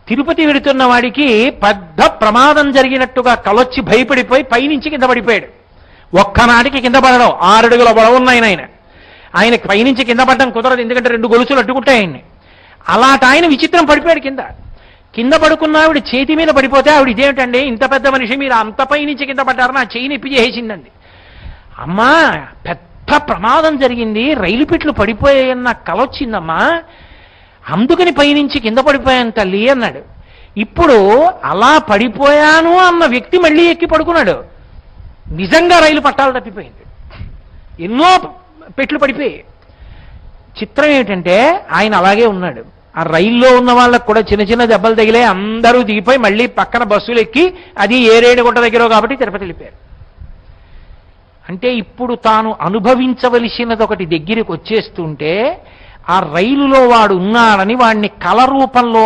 తిరుపతి వెడుతున్న వాడికి పెద్ద ప్రమాదం జరిగినట్టుగా కలొచ్చి భయపడిపోయి పైనుంచి కింద పడిపోయాడు. ఒక్కనాటికి కింద పడడం 6 అడుగుల బలవున్నాయన ఆయనకి పైనుంచి కింద పడడం కుదరదు, ఎందుకంటే 2 గొలుసులు అడ్డుకుంటాయి ఆయన్ని. అలాంటి ఆయన విచిత్రం పడిపోయాడు. కింద పడుకున్న ఆవిడ చేతి మీద పడిపోతే ఆవిడ ఇదేమిటండి ఇంత పెద్ద మనిషి మీరు అంత పైనుంచి కింద పడ్డారు, నా చేయి నొప్పి చేసిందండి. అమ్మా పెద్ద ప్రమాదం జరిగింది, రైలు పెట్లు పడిపోయాయన్న కలొచ్చిందమ్మా, అందుకని పైనుంచి కింద పడిపోయాను తల్లి అన్నాడు. ఇప్పుడు అలా పడిపోయాను అన్న వ్యక్తి మళ్ళీ ఎక్కి పడుకున్నాడు. నిజంగా రైలు పట్టాలు తప్పిపోయింది, ఎన్నో పెట్లు పడిపోయాయి. చిత్రం ఏమిటంటే ఆయన అలాగే ఉన్నాడు. ఆ రైల్లో ఉన్న వాళ్ళకు కూడా చిన్న చిన్న దెబ్బలు తగిలే, అందరూ దిగిపోయి మళ్ళీ పక్కన బస్సులు ఎక్కి అది ఏరేడుగుంట దగ్గర కాబట్టి తిరుపతి వెళ్ళిపోయారు. అంటే ఇప్పుడు తాను అనుభవించవలసినది ఒకటి దగ్గరికి వచ్చేస్తుంటే ఆ రైలులో వాడు ఉన్నాడని వాడిని కళ రూపంలో